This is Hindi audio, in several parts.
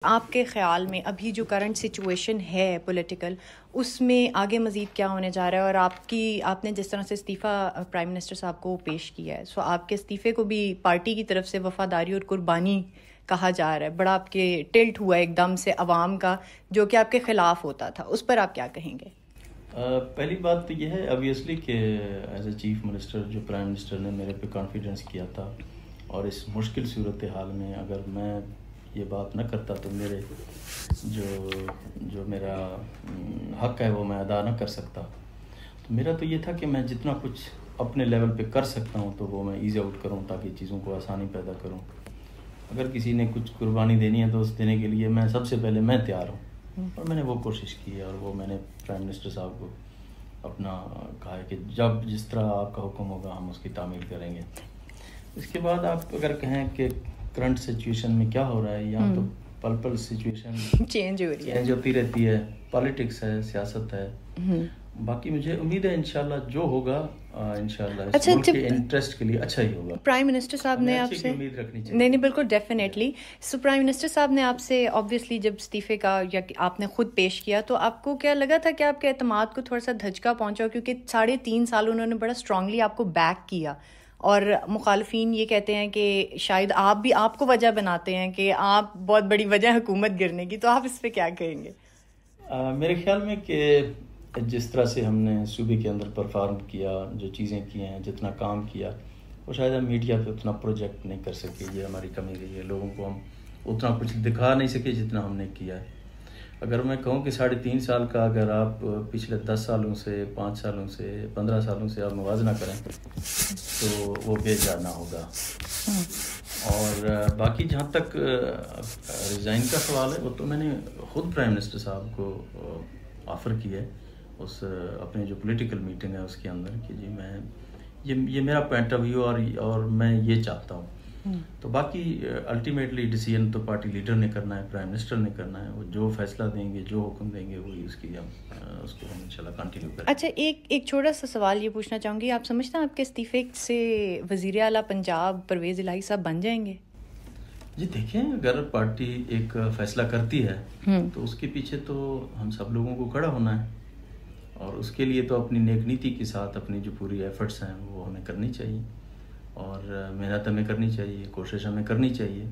आपके ख़्याल में अभी जो करंट सिचुएशन है पॉलिटिकल, उसमें आगे मज़ीद क्या होने जा रहा है? और आपने जिस तरह से इस्तीफ़ा प्राइम मिनिस्टर साहब को पेश किया है, सो आपके इस्तीफ़े को भी पार्टी की तरफ से वफ़ादारी और कुर्बानी कहा जा रहा है। बड़ा आपके टिल्ट हुआ एकदम से अवाम का, जो कि आपके ख़िलाफ़ होता था, उस पर आप क्या कहेंगे? पहली बात तो यह है ऑब्वियसली कि एज ए चीफ मिनिस्टर जो प्राइम मिनिस्टर ने मेरे पे कॉन्फिडेंस किया था, और इस मुश्किल सूरत हाल में अगर मैं ये बात न करता तो मेरे जो मेरा हक़ है वो मैं अदा न कर सकता। तो मेरा तो ये था कि मैं जितना कुछ अपने लेवल पे कर सकता हूँ तो वो मैं ईज़ आउट करूँ, ताकि चीज़ों को आसानी पैदा करूँ। अगर किसी ने कुछ कुर्बानी देनी है तो उस देने के लिए मैं सबसे पहले मैं तैयार हूँ, और मैंने वो कोशिश की है। और वो मैंने प्राइम मिनिस्टर साहब को अपना कहा है कि जब जिस तरह आपका हुक्म होगा हम उसकी तामील करेंगे। इसके बाद आप अगर कहें कि करंट सिचुएशन में क्या हो रहा है, यहाँ तो पल पल सिचुएशन चेंज हो रही है, चेंज होती रहती है। पॉलिटिक्स है, सियासत है। बाकी मुझे उम्मीद है इंशाल्लाह जो होगा इंशाल्लाह इस मुल्क के इंटरेस्ट के लिए अच्छा ही होगा। प्राइम मिनिस्टर साहब ने आपसे उम्मीद रखनी चाहिए। नहीं बिल्कुल डेफिनेटली। सो प्राइम मिनिस्टर साहब ने आपसे ऑब्वियसली जब इस्तीफे का या आपने खुद पेश किया, तो आपको क्या लगा था कि आपके एतमाद को थोड़ा सा धचका पहुंचा? क्योंकि 3.5 साल उन्होंने बड़ा स्ट्रांगली आपको बैक किया, और मुखालफिन ये कहते हैं कि शायद आप भी आपको वजह बनाते हैं कि आप बहुत बड़ी वजह हुकूमत गिरने की। तो आप इस पर क्या कहेंगे? मेरे ख्याल में कि जिस तरह से हमने सूबे के अंदर परफॉर्म किया, जो चीज़ें की हैं, जितना काम किया, वो शायद हम मीडिया पे उतना प्रोजेक्ट नहीं कर सके। ये हमारी कमी रही है। लोगों को हम उतना कुछ दिखा नहीं सके जितना हमने किया है। अगर मैं कहूँ कि 3.5 साल का अगर आप पिछले 10 सालों से, 5 सालों से, 15 सालों से आप मुवाजना करें तो वो बेजाना होगा। और बाकी जहाँ तक रिज़ाइन का सवाल है, वो तो मैंने ख़ुद प्राइम मिनिस्टर साहब को ऑफ़र किया है उस अपने जो पॉलिटिकल मीटिंग है उसके अंदर कि जी मैं ये मेरा पॉइंट ऑफ व्यू और मैं ये चाहता हूँ। तो बाकी अल्टीमेटली डिसीजन तो पार्टी लीडर ने करना है, प्राइम मिनिस्टर ने करना है। वो जो फैसला देंगे, जो हुक्म देंगे, वही उसको हम इंशाल्लाह कंटिन्यू करेंगे। अच्छा, एक छोटा सा सवाल ये पूछना चाहूँगी, आप समझते हैं आपके इस्तीफे से वज़ीर आला पंजाब परवेज़ इलाही साहब बन जाएंगे? जी देखें, अगर पार्टी एक फैसला करती है तो उसके पीछे तो हम सब लोगों को खड़ा होना है, और उसके लिए तो अपनी नेक नीति के साथ अपनी जो पूरी एफर्ट्स हैं वो हमें करनी चाहिए, और मेहनत हमें करनी चाहिए, कोशिश हमें करनी चाहिए।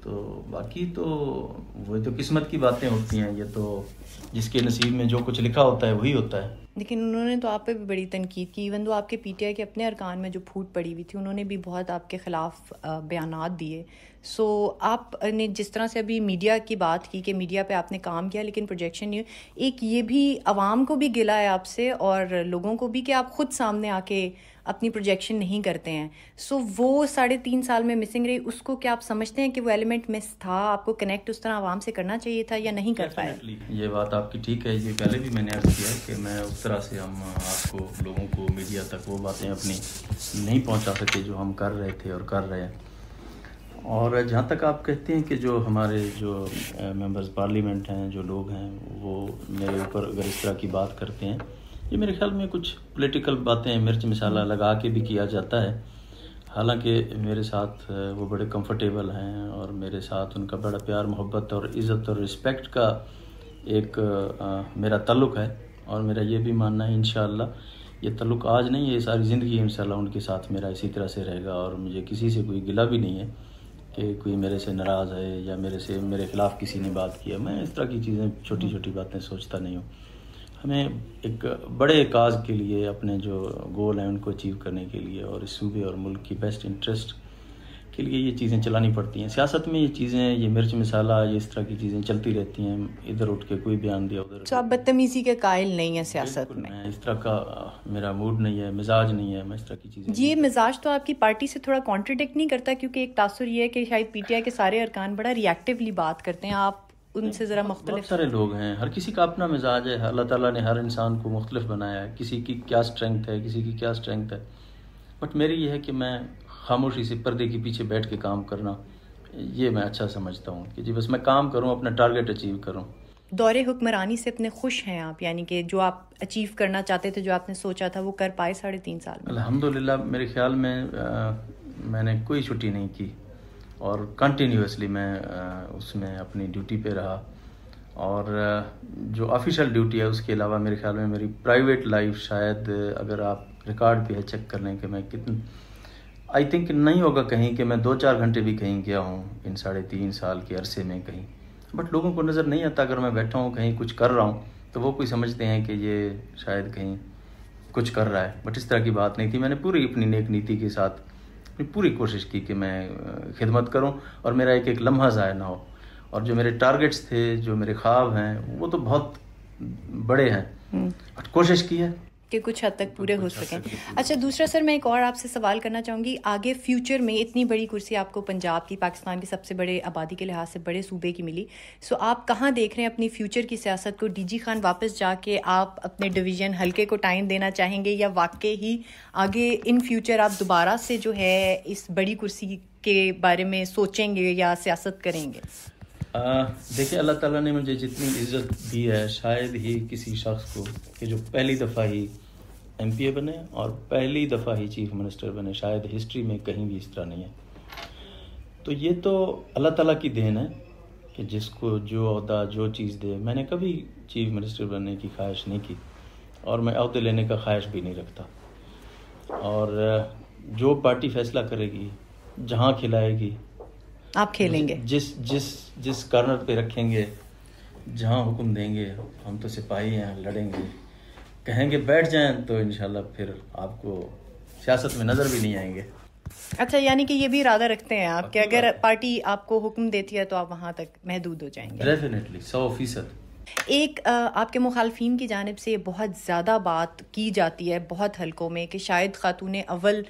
तो बाकी तो वो तो किस्मत की बातें होती हैं। ये तो जिसके नसीब में जो कुछ लिखा होता है वही होता है। लेकिन उन्होंने तो आप पे भी बड़ी तनकीद की। इवन तो आपके पीटीआई के अपने अरकान में जो फूट पड़ी हुई थी, उन्होंने भी बहुत आपके ख़िलाफ़ बयानात दिए। सो आपने जिस तरह से अभी मीडिया की बात की कि मीडिया पे आपने काम किया लेकिन प्रोजेक्शन नहीं, एक ये भी आवाम को भी गिला है आपसे और लोगों को भी कि आप खुद सामने आके अपनी प्रोजेक्शन नहीं करते हैं। सो वो 3.5 साल में मिसिंग रही, उसको क्या आप समझते हैं कि वो एलिमेंट मिस था? आपको कनेक्ट उस तरह आवाम से करना चाहिए था या नहीं कर पाए? ये बात आपकी ठीक है। ये पहले भी मैंने अर्ज़ किया कि मैं उस तरह से हम आपको, लोगों को, मीडिया तक वो बातें अपनी नहीं पहुंचा सके जो हम कर रहे थे और कर रहे हैं। और जहाँ तक आप कहते हैं कि जो हमारे जो मेंबर्स पार्लियामेंट हैं, जो लोग हैं, वो मेरे ऊपर अगर इस तरह की बात करते हैं, ये मेरे ख्याल में कुछ पॉलिटिकल बातें मिर्च मसाला लगा के भी किया जाता है। हालांकि मेरे साथ वो बड़े कंफर्टेबल हैं, और मेरे साथ उनका बड़ा प्यार, मोहब्बत और इज़्ज़त और रिस्पेक्ट का एक मेरा ताल्लुक़ है। और मेरा ये भी मानना है इंशाअल्लाह ये ताल्लुक़ आज नहीं है, ये सारी ज़िंदगी इंशाअल्लाह उनके साथ मेरा इसी तरह से रहेगा। और मुझे किसी से कोई गिला भी नहीं है कि कोई मेरे से नाराज़ है या मेरे ख़िलाफ़ किसी ने बात किया। मैं इस तरह की चीज़ें, छोटी छोटी बातें सोचता नहीं हूँ। हमें एक बड़े काज के लिए, अपने जो गोल हैं उनको अचीव करने के लिए, और इस सूबे और मुल्क की बेस्ट इंटरेस्ट के लिए ये चीज़ें चलानी पड़ती हैं। सियासत में ये चीज़ें, ये मिर्च मसाला, ये इस तरह की चीज़ें चलती रहती हैं। इधर उठ के कोई बयान दिया, उधर। तो आप बदतमीज़ी के कायल नहीं है सियासत में? मैं इस तरह का मेरा मूड नहीं है, मिजाज नहीं है, मैं इस तरह की चीज़ें। ये मिजाज तो आपकी पार्टी से थोड़ा कॉन्ट्रडिक्ट नहीं करता? क्योंकि एक तासुर ये है कि शायद पीटीआई के सारे अरकान बड़ा रिएक्टिवली बात करते हैं, आप उनसे ज़रा मुख्तलिफ। बहुत सारे लोग हैं, हर किसी का अपना मिजाज है। अल्लाह ताला ने हर इंसान को मुख्तलिफ बनाया है, किसी की क्या स्ट्रेंथ है, किसी की क्या स्ट्रेंथ है। बट मेरी ये है कि मैं खामोशी से पर्दे के पीछे बैठ के काम करना, ये मैं अच्छा समझता हूँ कि जी बस मैं काम करूँ, अपना टारगेट अचीव करूँ। दौरे हुक्मरानी से अपने खुश हैं आप? यानी कि जो आप अचीव करना चाहते थे, जो आपने सोचा था, वो कर पाए 3.5 साल में? अल्हम्दुलिल्लाह। मेरे ख्याल में मैंने कोई छुट्टी नहीं की, और कंटिन्यूसली मैं उसमें अपनी ड्यूटी पे रहा। और जो ऑफिशियल ड्यूटी है उसके अलावा मेरे ख्याल में मेरी प्राइवेट लाइफ शायद अगर आप रिकॉर्ड पे है चेक कर लें कि मैं कितने, आई थिंक नहीं होगा कहीं कि मैं 2-4 घंटे भी कहीं गया हूँ इन 3.5 साल के अरसे में कहीं। बट लोगों को नज़र नहीं आता, अगर मैं बैठा हूँ कहीं कुछ कर रहा हूँ तो वो कोई समझते हैं कि ये शायद कहीं कुछ कर रहा है। बट इस तरह की बात नहीं थी। मैंने पूरी अपनी नेक नीति के साथ अपनी पूरी कोशिश की कि मैं खिदमत करूं और मेरा एक एक लम्हा ज़ाया ना हो। और जो मेरे टारगेट्स थे, जो मेरे ख्वाब हैं, वो तो बहुत बड़े हैं, बट कोशिश की है कि कुछ हद तक पूरे हो सकें। अच्छा, दूसरा सर मैं एक और आपसे सवाल करना चाहूँगी, आगे फ्यूचर में इतनी बड़ी कुर्सी आपको पंजाब की, पाकिस्तान के सबसे बड़े आबादी के लिहाज से बड़े सूबे की मिली, सो आप कहाँ देख रहे हैं अपनी फ्यूचर की सियासत को? डीजी खान वापस जाके आप अपने डिवीज़न हल्के को टाइम देना चाहेंगे, या वाकई ही आगे इन फ्यूचर आप दोबारा से जो है इस बड़ी कुर्सी के बारे में सोचेंगे या सियासत करेंगे? देखिए, अल्लाह ताला ने मुझे जितनी इज़्ज़त दी है, शायद ही किसी शख्स को कि जो पहली दफ़ा ही MPA बने और पहली दफ़ा ही चीफ मिनिस्टर बने, शायद हिस्ट्री में कहीं भी इस तरह नहीं है। तो ये तो अल्लाह ताला की देन है कि जिसको जो ओहदा जो चीज़ दे। मैंने कभी चीफ मिनिस्टर बनने की ख्वाहिश नहीं की और मैं ओहदे लेने का ख्वाहिश भी नहीं रखता। और जो पार्टी फैसला करेगी, जहाँ खिलाएगी, आप खेलेंगे, जिस जिस जिस कॉर्नर पे रखेंगे, जहाँ हुक्म देंगे, हम तो सिपाही हैं, लड़ेंगे। कहेंगे बैठ जाएं तो इंशाल्लाह फिर आपको सियासत में नज़र भी नहीं आएंगे। अच्छा, यानी कि ये भी इरादा रखते हैं आप कि अगर पार्टी आपको हुक्म देती है तो आप वहाँ तक महदूद हो जाएंगे? डेफिनेटली, 100%। एक आपके मुखालफिन की जानिब से बहुत ज़्यादा बात की जाती है बहुत हलकों में कि शायद खातून अव्वल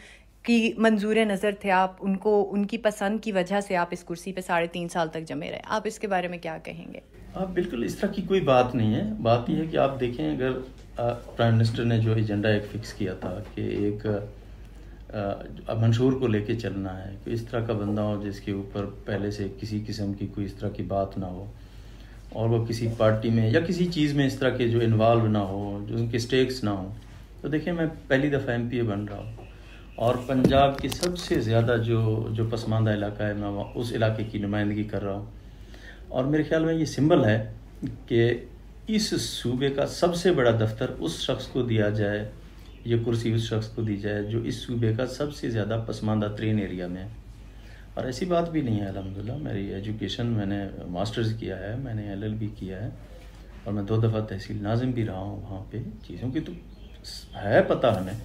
की मंजूर नज़र थे आप, उनको उनकी पसंद की वजह से आप इस कुर्सी पे 3.5 साल तक जमे रहे। आप इसके बारे में क्या कहेंगे? बिल्कुल इस तरह की कोई बात नहीं है। बात यह है कि आप देखें, अगर प्राइम मिनिस्टर ने जो एजेंडा एक फ़िक्स किया था कि एक मंशूर को लेके चलना है कि इस तरह का बंदा हो जिसके ऊपर पहले से किसी किस्म की कोई इस तरह की बात ना हो, और वो किसी पार्टी में या किसी चीज़ में इस तरह के जो इन्वॉल्व ना हो, जो उनके स्टेक्स ना हो। तो देखिए, मैं पहली दफ़ा MPA बन रहा हूँ और पंजाब के सबसे ज़्यादा जो पसमानदा इलाका है, मैं उस इलाके की नुमाइंदगी कर रहा हूँ। और मेरे ख्याल में ये सिंबल है कि इस सूबे का सबसे बड़ा दफ्तर उस शख्स को दिया जाए, ये कुर्सी उस शख्स को दी जाए जो इस सूबे का सबसे ज़्यादा पसमानदा तरीन एरिया में है। और ऐसी बात भी नहीं है, अल्हम्दुलिल्लाह। मेरी एजुकेशन, मैंने मास्टर्स किया है, मैंने LLB किया है और मैं 2 दफ़ा तहसील नाज़िम भी रहा हूँ। वहाँ पे चीज़ों की तो है पता हमें,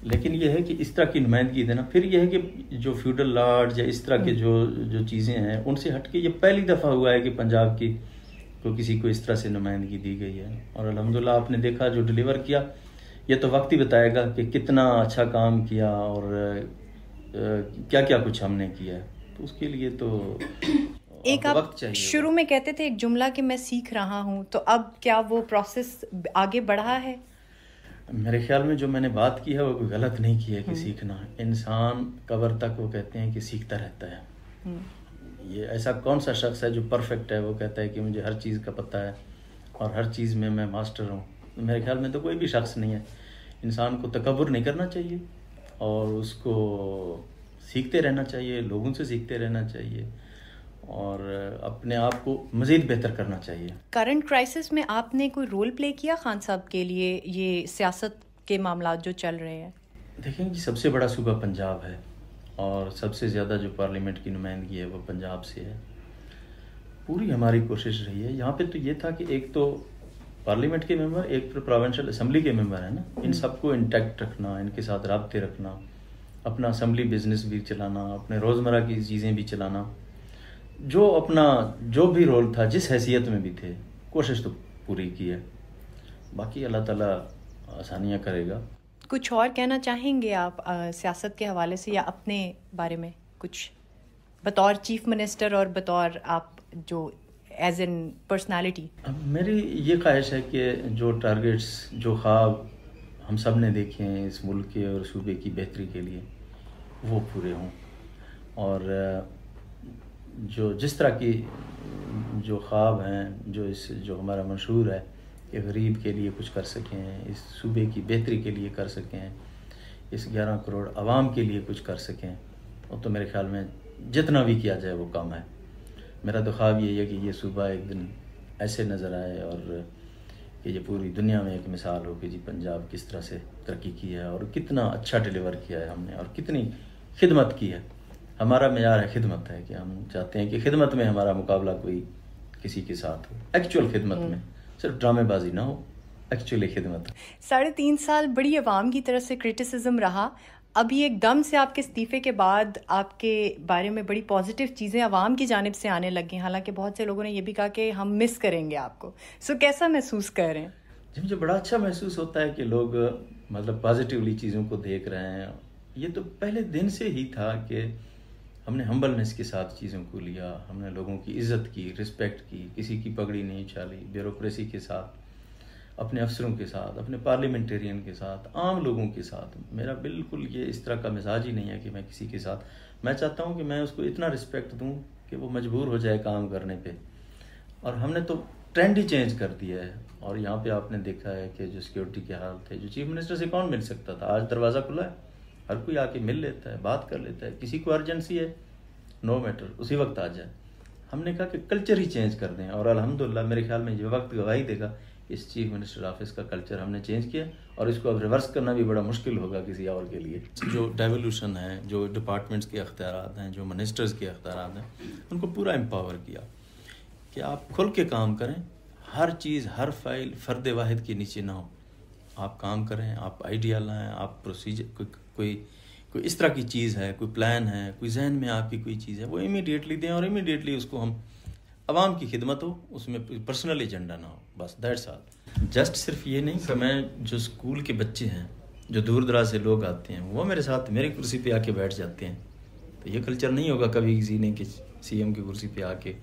लेकिन ये है कि इस तरह की नुमाइंदगी देना, फिर यह है कि जो फ्यूडल लॉर्ड्स या इस तरह के जो चीज़ें हैं उनसे हट के ये पहली दफ़ा हुआ है कि पंजाब की को किसी को इस तरह से नुमाइंदगी दी गई है। और अल्हम्दुलिल्लाह आपने देखा जो डिलीवर किया, ये तो वक्त ही बताएगा कि कितना अच्छा काम किया और क्या क्या कुछ हमने किया है। तो उसके लिए तो एक आप शुरू में कहते थे एक जुमला कि मैं सीख रहा हूँ, तो अब क्या वो प्रोसेस आगे बढ़ा है? मेरे ख्याल में जो मैंने बात की है वो कोई गलत नहीं की है कि सीखना। इंसान कब्र तक वो कहते हैं कि सीखता रहता है। ये ऐसा कौन सा शख्स है जो परफेक्ट है, वो कहता है कि मुझे हर चीज़ का पता है और हर चीज़ में मैं मास्टर हूँ? मेरे ख्याल में तो कोई भी शख्स नहीं है। इंसान को तकब्बुर नहीं करना चाहिए और उसको सीखते रहना चाहिए, लोगों से सीखते रहना चाहिए और अपने आप को मज़ीद बेहतर करना चाहिए। करंट क्राइसिस में आपने कोई रोल प्ले किया खान साहब के लिए, ये सियासत के मामलात जो चल रहे हैं? देखें कि सबसे बड़ा सूबा पंजाब है और सबसे ज़्यादा जो पार्लियामेंट की नुमाइंदगी है वो पंजाब से है। पूरी हमारी कोशिश रही है। यहाँ पे तो ये था कि एक तो पार्लियामेंट के मेंबर, एक तो प्रोविंशियल असम्बली के मेंबर है ना, इन सबको इंटैक्ट रखना, इनके साथ राब्ते रखना, अपना असम्बली बिजनेस भी चलाना, अपने रोज़मर्रा की चीज़ें भी चलाना, जो अपना जो भी रोल था जिस हैसियत में भी थे, कोशिश तो पूरी की है। बाकी अल्लाह ताला आसानियाँ करेगा। कुछ और कहना चाहेंगे आप सियासत के हवाले से, या अपने बारे में कुछ बतौर चीफ मिनिस्टर और बतौर आप जो एज एन पर्सनालिटी? मेरी ये ख्वाहिश है कि जो टारगेट्स, जो ख्वाब हम सब ने देखे हैं इस मुल्क के और सूबे की बेहतरी के लिए, वो पूरे हों। और जो जिस तरह की जो ख्वाब हैं, जो हमारा मशहूर है कि गरीब के लिए कुछ कर सकें, इस सूबे की बेहतरी के लिए कर सकें, इस 11 करोड़ आवाम के लिए कुछ कर सकें, वो तो मेरे ख्याल में जितना भी किया जाए वो कम है। मेरा तो ख्वाब यही है कि ये सूबा एक दिन ऐसे नज़र आए और कि ये पूरी दुनिया में एक मिसाल हो कि जी पंजाब किस तरह से तरक्की की है और कितना अच्छा डिलीवर किया है हमने और कितनी खिदमत की है। हमारा मेयार है खिदमत है कि हम चाहते हैं कि खिदमत में हमारा मुकाबला कोई किसी के साथ हो, एक्चुअल खिदमत में, सिर्फ ड्रामेबाजी ना हो, एक्चुअली खिदमत। 3.5 साल बड़ी आवाम की तरफ से क्रिटिसिज्म रहा, अभी एकदम से आपके इस्तीफे के बाद आपके बारे में बड़ी पॉजिटिव चीज़ें आवाम की जानिब से आने लगी, हालांकि बहुत से लोगों ने ये भी कहा कि हम मिस करेंगे आपको। सो कैसा महसूस कर रहे हैं? जी मुझे बड़ा अच्छा महसूस होता है कि लोग मतलब पॉजिटिवली चीज़ों को देख रहे हैं। ये तो पहले दिन से ही था कि हमने हम्बलनेस के साथ चीज़ों को लिया, हमने लोगों की इज़्ज़त की, रिस्पेक्ट की, किसी की पगड़ी नहीं उछाली, ब्यूरोक्रेसी के साथ, अपने अफसरों के साथ, अपने पार्लियामेंटेरियन के साथ, आम लोगों के साथ। मेरा बिल्कुल ये इस तरह का मिजाज ही नहीं है कि मैं किसी के साथ, मैं चाहता हूँ कि मैं उसको इतना रिस्पेक्ट दूँ कि वो मजबूर हो जाए काम करने पे। और हमने तो ट्रेंड ही चेंज कर दिया है। और यहाँ पे आपने देखा है कि जो सिक्योरिटी के हाल थे, जो चीफ मिनिस्टर से कौन मिल सकता था, आज दरवाज़ा खुला है, हर कोई आके मिल लेता है, बात कर लेता है, किसी को अर्जेंसी है नो मैटर उसी वक्त आ जाए। हमने कहा कि कल्चर ही चेंज कर दें और अल्हम्दुलिल्लाह मेरे ख्याल में ये वक्त गवाही देगा, इस चीफ मिनिस्टर ऑफिस का कल्चर हमने चेंज किया और इसको अब रिवर्स करना भी बड़ा मुश्किल होगा किसी और के लिए। जो डेवोल्यूशन है, जो डिपार्टमेंट्स के अख्तियारात हैं, जो मिनिस्टर्स के अख्तियारात हैं, उनको पूरा एम्पावर किया कि आप खुल के काम करें, हर चीज़ हर फाइल फ़र्द वाहिद के नीचे ना हो, आप काम करें, आप आइडिया लाएँ, आप प्रोसीजर कोई इस तरह की चीज़ है, कोई प्लान है, कोई जहन में आपकी कोई चीज़ है, वो इमीडिएटली दें और इमीडिएटली उसको हम आवाम की खिदमत हो, उसमें पर्सनल एजेंडा ना हो, बस दैट्स ऑल। जस्ट सिर्फ ये नहीं कि मैं, जो स्कूल के बच्चे हैं, जो दूर दराज से लोग आते हैं, वो मेरे साथ मेरी कुर्सी पे आके बैठ जाते हैं। तो ये कल्चर नहीं होगा कभी किसी ने कि सीएम की कुर्सी पे आके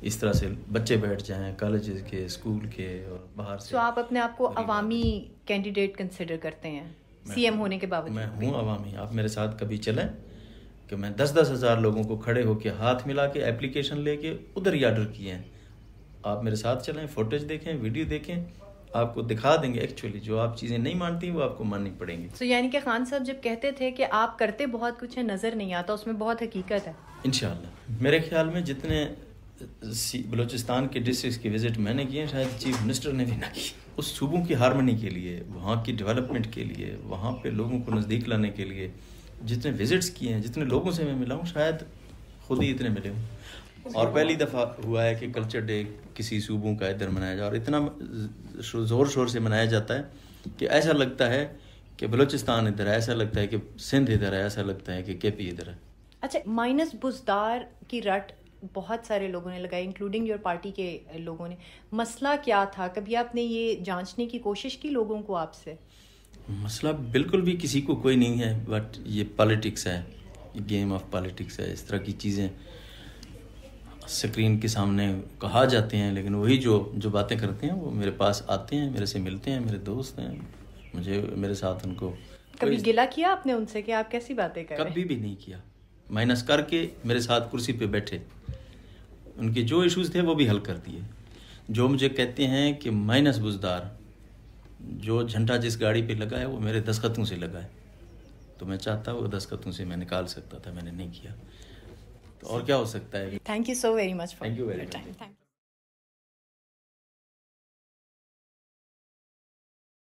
इस तरह से बच्चे बैठ जाएं, कॉलेजेस के, स्कूल के और बाहर से। तो आप अपने आप को अवामी कैंडिडेट कंसिडर करते हैं सीएम होने के बावजूद? मैं हूँ अवामी। आप मेरे साथ कभी चलें कि मैं 10-10 हज़ार लोगों को खड़े होकर हाथ मिला के एप्लीकेशन लेके उधर ही ऑर्डर किए हैं। आप मेरे साथ चलें, फुटेज देखें, वीडियो देखें, आपको दिखा देंगे एक्चुअली जो आप चीज़ें नहीं मानती वो आपको माननी पड़ेंगी। तो यानी कि खान साहब जब कहते थे कि आप करते बहुत कुछ है, नज़र नहीं आता, उसमें बहुत हकीकत है। इंशाल्लाह मेरे ख्याल में जितने बलूचिस्तान के डिस्ट्रिक्ट की विज़िट मैंने किए शायद चीफ मिनिस्टर ने भी ना की। उस सूबों की हारमनी के लिए, वहाँ की डेवलपमेंट के लिए, वहाँ पे लोगों को नज़दीक लाने के लिए जितने विज़िट्स किए हैं, जितने लोगों से मैं मिला हूँ, शायद खुद ही इतने मिले हूँ। और पहली दफ़ा हुआ है कि कल्चर डे किसी सूबों का इधर मनाया जाए और इतना ज़ोर शोर से मनाया जाता है कि ऐसा लगता है कि बलूचिस्तान इधर है, ऐसा लगता है कि सिंध इधर है, ऐसा लगता है कि केपी इधर है। अच्छा, माइनस बुज़दार की रट बहुत सारे लोगों ने लगाई, इंक्लूडिंग योर पार्टी के लोगों ने। मसला क्या था? कभी आपने ये जांचने की कोशिश की लोगों को आपसे? मसला बिल्कुल भी किसी को कोई नहीं है, बट ये पॉलिटिक्स है, ये गेम ऑफ पॉलिटिक्स है। इस तरह की चीज़ें स्क्रीन के सामने कहा जाते हैं, लेकिन वही जो बातें करते हैं वो मेरे पास आते हैं, मेरे से मिलते हैं, मेरे दोस्त हैं, मुझे मेरे साथ उनको कभी गिला किया आपने उनसे कि आप कैसी बातें कर रहे हैं? कभी भी नहीं किया। माइनस करके मेरे साथ कुर्सी पे बैठे, उनके जो इश्यूज थे वो भी हल कर दिए। जो मुझे कहते हैं कि माइनस बुज़दार, जो झंडा जिस गाड़ी पे लगा है वो मेरे दस्तखतों से लगा है, तो मैं चाहता वो दस्तखतों से मैं निकाल सकता था, मैंने नहीं किया, तो और क्या हो सकता है। Thank you so very much for thank you very your much. Time.